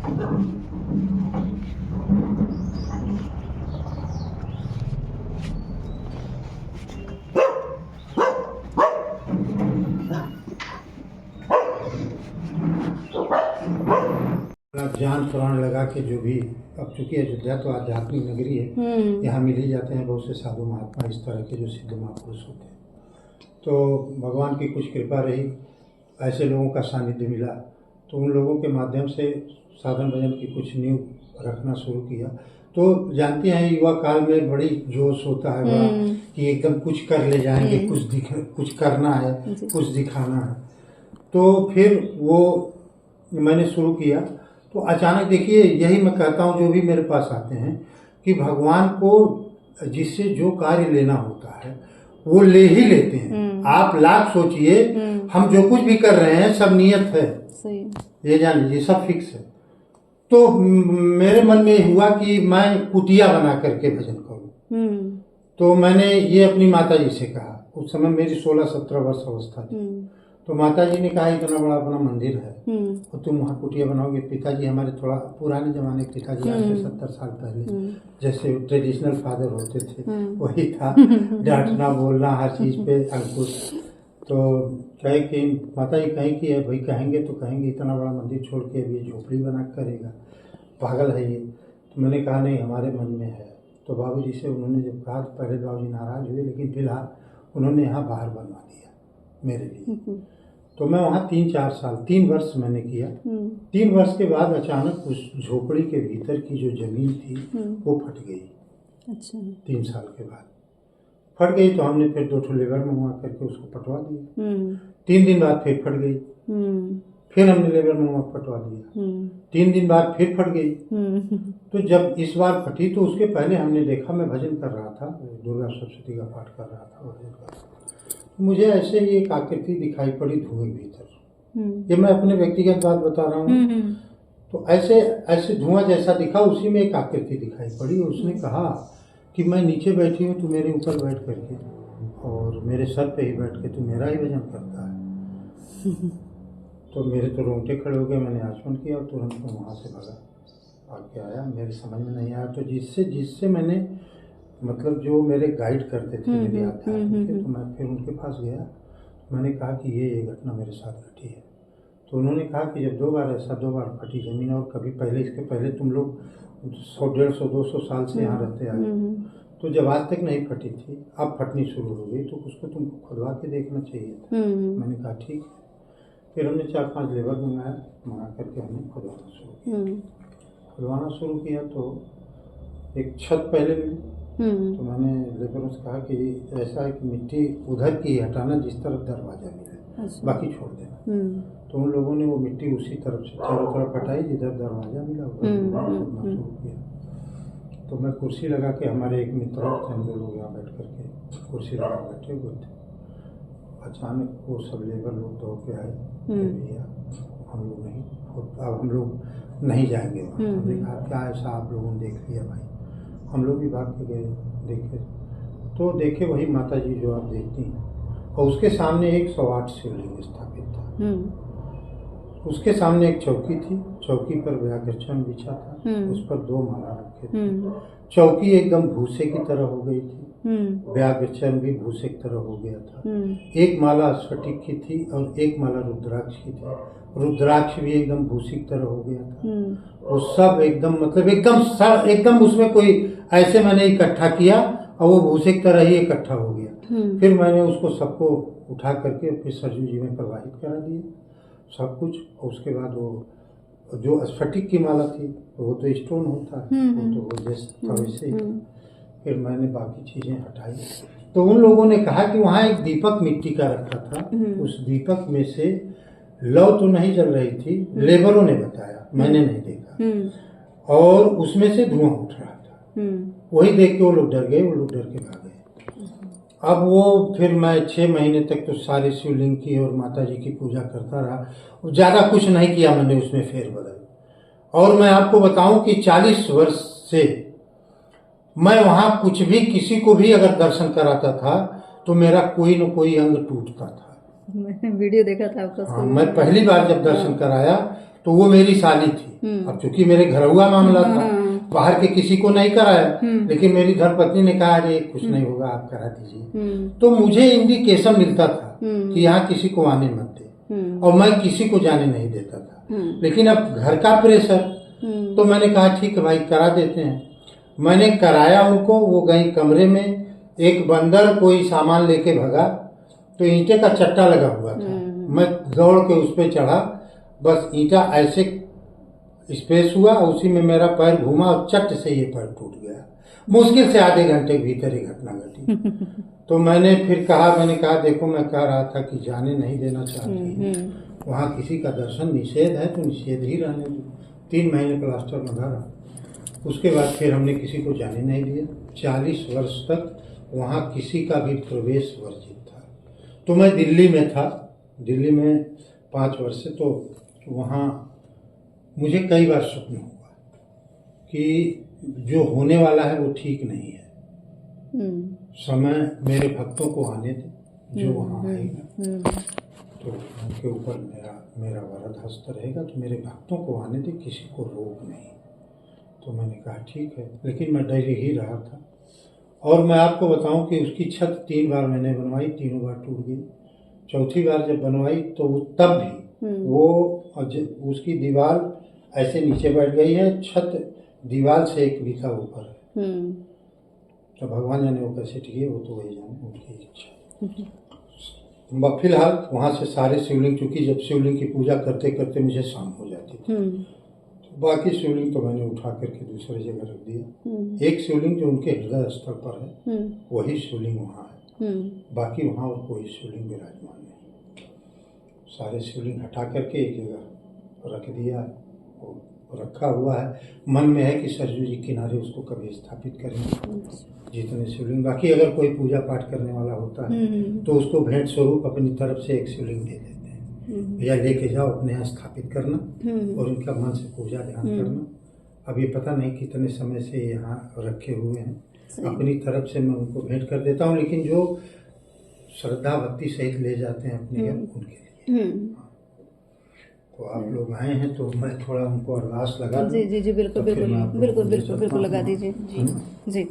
जान प्राण लगा के जो भी, अब चूंकि अयोध्या तो आध्यात्मिक नगरी है, यहाँ मिल ही जाते हैं बहुत से साधु महात्मा, इस तरह के जो सिद्ध महापुरुष होते हैं। तो भगवान की कुछ कृपा रही, ऐसे लोगों का सानिध्य मिला, तो उन लोगों के माध्यम से साधन भजन की कुछ नींव रखना शुरू किया। तो जानते हैं युवा काल में बड़ी जोश होता है बड़ा कि एकदम कुछ कर ले जाएंगे, कुछ करना है, कुछ दिखाना है। तो फिर वो मैंने शुरू किया। तो अचानक देखिए, यही मैं कहता हूँ जो भी मेरे पास आते हैं कि भगवान को जिससे जो कार्य लेना होता है वो ले ही लेते हैं। आप लाख सोचिए, हम जो कुछ भी कर रहे हैं सब नियत है, सही, ये जान लीजिए, सब फिक्स है। तो मेरे मन में हुआ कि मैं कुटिया बना करके भजन करूं। तो मैंने ये अपनी माता जी से कहा, उस समय मेरी 16-17 वर्ष अवस्था थी। तो माता जी ने कहा इतना बड़ा अपना मंदिर है और तुम वहाँ कुटिया बनाओगे। पिताजी हमारे थोड़ा पुराने जमाने के पिताजी, आज से 70 साल पहले जैसे ट्रेडिशनल फादर होते थे वही था, डांटना बोलना हर चीज़ पे अंकुश। तो कहे कि माता जी कहें कि भाई कहेंगे तो कहेंगे इतना बड़ा मंदिर छोड़ के अभी झोपड़ी बना करेगा, पागल है ये। तो मैंने कहा नहीं, हमारे मन में है। तो बाबूजी से उन्होंने जब कहा तो पहले बाबूजी नाराज हुए, लेकिन फिलहाल उन्होंने यहाँ बाहर बनवा दिया मेरे लिए। तो मैं वहाँ 3-4 साल 3 वर्ष मैंने किया। 3 वर्ष के बाद अचानक उस झोपड़ी के भीतर की जो जमीन थी वो फट गई। अच्छा। 3 साल के बाद फट गई, तो हमने फिर 2 लेबर मंगवा करके उसको पटवा दिया। 3 दिन बाद फिर फट गई, फिर हमने लेबर मंगवा पटवा दिया। 3 दिन बाद फिर फट गई। तो जब इस बार फटी तो उसके पहले हमने देखा, मैं भजन कर रहा था, दुर्गा सप्तशती का पाठ कर रहा था भजन कर रहा था। मुझे ऐसे ही एक आकृति दिखाई पड़ी धुएं भीतर। ये मैं अपने व्यक्तिगत बात बता रहा हूँ। तो ऐसे धुआं जैसा दिखा, उसी में एक आकृति दिखाई पड़ी। उसने कहा कि मैं नीचे बैठी हूँ, तू मेरे ऊपर बैठ करके और मेरे सर पे ही बैठ के तू मेरा ही भजन करता है। तो मेरे तो रोंगटे खड़े हो गए। मैंने आचमन किया और तुरंत मैं वहाँ से भागा, भाग के आया। मेरे समझ में नहीं आया। तो जिससे मैंने मतलब जो मेरे गाइड करते थे मेरे आध्यात्म के, तो मैं फिर उनके पास गया। मैंने कहा कि ये घटना मेरे साथ घटी है। तो उन्होंने कहा कि जब 2 बार फटी जमीन, और कभी पहले, इसके पहले तुम लोग 100, 150, 200 साल से यहाँ रहते आए, तो जब आज तक नहीं फटी थी, अब फटनी शुरू हो गई, तो उसको तुमको खुदवा के देखना चाहिए था। मैंने कहा ठीक है। फिर हमने 4-5 लेबर मंगा करके हमने खुदवाना शुरू किया। तो एक छत पहले मिली। तो मैंने लेबरों से कहा कि ऐसा है कि मिट्टी उधर की हटाना जिस तरफ दरवाजा मिले, बाकी छोड़ देना। तो उन लोगों ने वो मिट्टी उसी तरफ से चारों तरफ हटाई जिधर दरवाजा मिला, उधर शुरू किया। तो मैं कुर्सी लगा के, हमारे एक मित्र थे, हम लोग यहाँ बैठ करके कुर्सी लगा बैठे हुए थे। अचानक वो सब लेबर लोग दौड़ के आए, भैया हम लोग नहीं जाएंगे वहाँ। हमने कहा क्या ऐसा आप लोगों ने देख लिया भाई? हम लोग भी भाग के गए, देखे तो देखे वही माता जी जो आप देखती हैं, और उसके सामने एक 108 शिवलिंग स्थापित था। उसके सामने एक चौकी थी, चौकी पर व्याघ्रचरण बिछा था, उस पर 2 माला रखे थे। चौकी एकदम भूसे की तरह हो गई थी, व्याघ्रचरण भी भूसे की तरह हो गया था। एक माला स्फटिक की थी और एक माला रुद्राक्ष की थी। रुद्राक्ष भी एकदम भूसी की तरह हो गया था। वो सब एकदम मतलब एकदम उसमें कोई ऐसे मैंने इकट्ठा किया और वो भूसे की तरह ही इकट्ठा हो गया। फिर मैंने उसको सबको उठा करके फिर सरजू जी में प्रवाहित करा दिया सब कुछ। और उसके बाद वो जो स्फटिक की माला थी वो तो स्टोन होता है, वो तो जैसे था वैसे ही। फिर मैंने बाकी चीजें हटाई। तो उन लोगों ने कहा कि वहाँ एक दीपक मिट्टी का रखा था, उस दीपक में से लौ तो नहीं जल रही थी, लेबरों ने बताया, मैंने नहीं देखा, और उसमें से धुआं उठ रहा था। वही देख के वो लोग डर गए, वो लोग डर के भाग गए। अब वो फिर मैं 6 महीने तक तो सारे शिवलिंग की और माता जी की पूजा करता रहा। ज्यादा कुछ नहीं किया मैंने उसमें फेरबदल। और मैं आपको बताऊं कि 40 वर्ष से मैं वहां कुछ भी किसी को भी अगर दर्शन कराता था तो मेरा कोई न कोई अंग टूटता था। मैंने वीडियो देखा था आपका। हाँ, मैं पहली बार जब दर्शन कराया तो वो मेरी साली थी। अब चूंकि मेरे घर हुआ मामला था, बाहर के किसी को नहीं कराया, लेकिन मेरी धर्मपत्नी ने कहा अरे कुछ नहीं होगा आप करा दीजिए। तो मुझे इंडिकेशन मिलता था कि यहाँ किसी को आने मत दे, और मैं किसी को जाने नहीं देता था। लेकिन अब घर का प्रेशर, तो मैंने कहा ठीक है भाई करा देते हैं। मैंने कराया उनको, वो गई कमरे में, एक बंदर कोई सामान लेके भगा, तो ईंटे का चट्टा लगा हुआ था, मैं दौड़ के उस पर चढ़ा, बस ईंटा ऐसे स्पेस हुआ, उसी में मेरा पैर घूमा और चट से ये पैर टूट गया। मुश्किल से आधे घंटे के भीतर ही घटना घटी। तो मैंने फिर कहा, मैंने कहा देखो मैं कह रहा था कि जाने नहीं देना चाहती, वहाँ किसी का दर्शन निषेध है तो निषेध ही रहने दो। 3 महीने प्लास्टर में रहा। उसके बाद फिर हमने किसी को जाने नहीं दिया। 40 वर्ष तक वहाँ किसी का भी प्रवेश वर्जित था। तो मैं दिल्ली में था, दिल्ली में 5 वर्ष से, तो वहाँ मुझे कई बार स्वप्न हुआ कि जो होने वाला है वो ठीक नहीं है, समय मेरे भक्तों को आने दे जो वहाँ आएगा, तो उनके ऊपर मेरा वरद हस्त रहेगा, तो मेरे भक्तों को आने दे, किसी को रोक नहीं। तो मैंने कहा ठीक है, लेकिन मैं डर ही रहा था। और मैं आपको बताऊं कि उसकी छत 3 बार मैंने बनवाई, तीनों बार टूट गई। चौथी बार जब बनवाई तो तब भी वो उसकी दीवार ऐसे नीचे बैठ गई है, छत दीवार से 1 बीघा ऊपर है। तो भगवान जाने वो कैसे टिके, वो तो वही जाने, उनकी इच्छा। फिलहाल वहाँ से सारे शिवलिंग, चूंकि जब शिवलिंग की पूजा करते करते मुझे शाम हो जाती थी, तो बाकी शिवलिंग तो मैंने उठा करके दूसरी जगह रख दिया। एक शिवलिंग जो उनके हृदय स्थल पर है, वही शिवलिंग वहाँ है, बाकी वहाँ और कोई शिवलिंग विराजमान नहीं। सारे शिवलिंग हटा करके एक जगह रख दिया, और रखा हुआ है। मन में है कि सरजू जी किनारे उसको कभी स्थापित करेंगे, जितने शिवलिंग। बाकी अगर कोई पूजा पाठ करने वाला होता है तो उसको भेंट स्वरूप अपनी तरफ से एक शिवलिंग दे देते हैं, या लेके जाओ अपने यहाँ स्थापित करना, और इनका मन से पूजा ध्यान करना। अब ये पता नहीं कितने समय से यहाँ रखे हुए हैं, अपनी तरफ से मैं उनको भेंट कर देता हूँ, लेकिन जो श्रद्धा भक्ति सहित ले जाते हैं अपने घर, उनके लिए। तो आप लोग आए हैं तो मैं थोड़ा उनको अरदास लगा दूं। जी जी जी, बिल्कुल तो बिल्कुल बिल्कुल बिल्कुल बिल्कुल लगा दीजिए जी जी।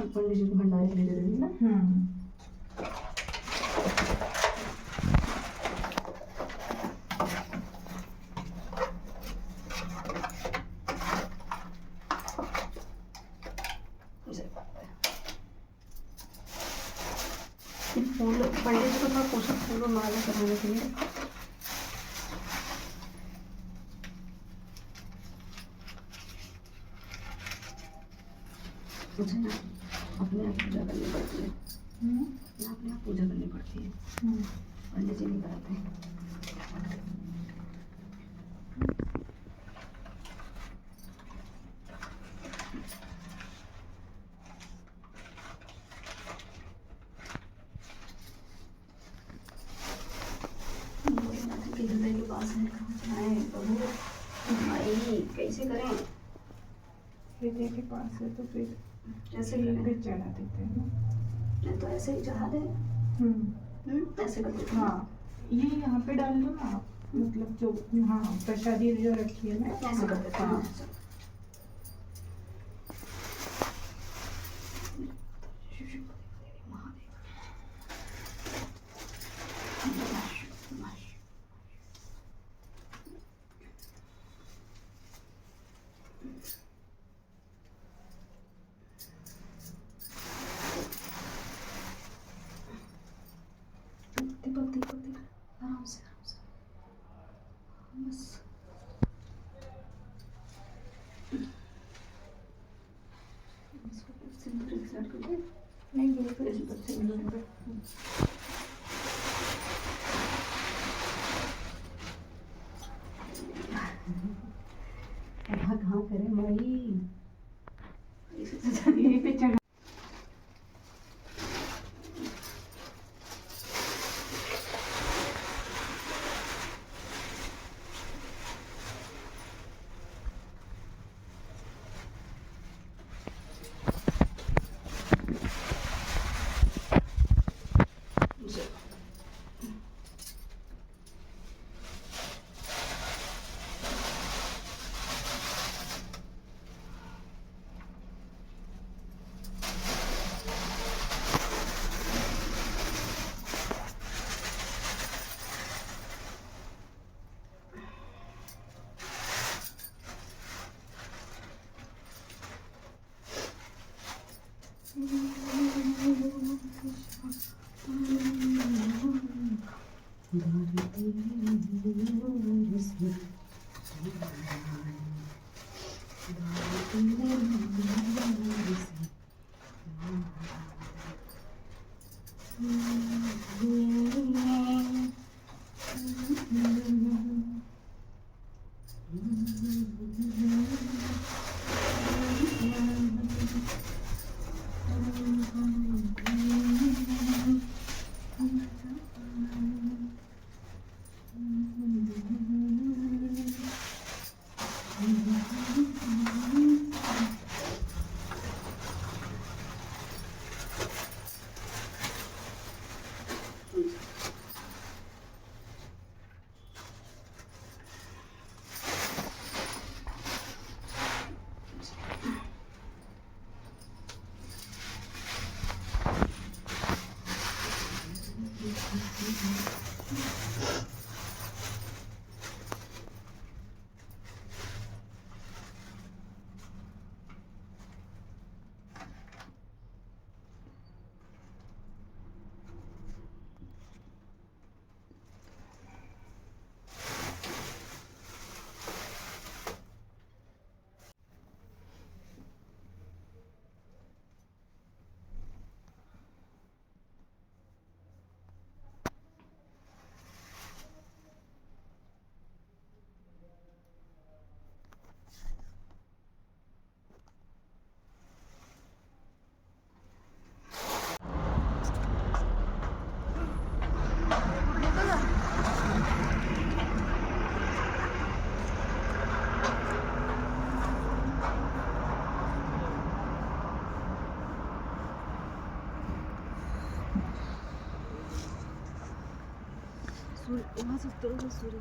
पंडित जी को भंडारे ले दे ना। फूल पंडित जी को थोड़ा पूछो, फूल माला कराने के लिए। मुझे ना अपने आप पूजा करनी पड़ती है, अपने आप पूजा करनी पड़ती है, पंडित जी नहीं कराते। हृदय के पास है, प्रभु कैसे करें? हृदय के पास है तो फिर ऐसे फिर चढ़ा देते हैं ना, नहीं तो ऐसे ही चढ़ा दे। ऐसे कर देते। हाँ, ये यहाँ पे डाल दो ना आप, मतलब जो हाँ प्रसादी जो रखी है ना, ऐसे कर देते हैं। आराम से बस। सिंदूर एक साइड कर दे। नहीं ये तो इसी तरह से कहाँ करें माई, यहीं पे चढ़ा। सूर्य वहाँ से उतरोगे सूर्य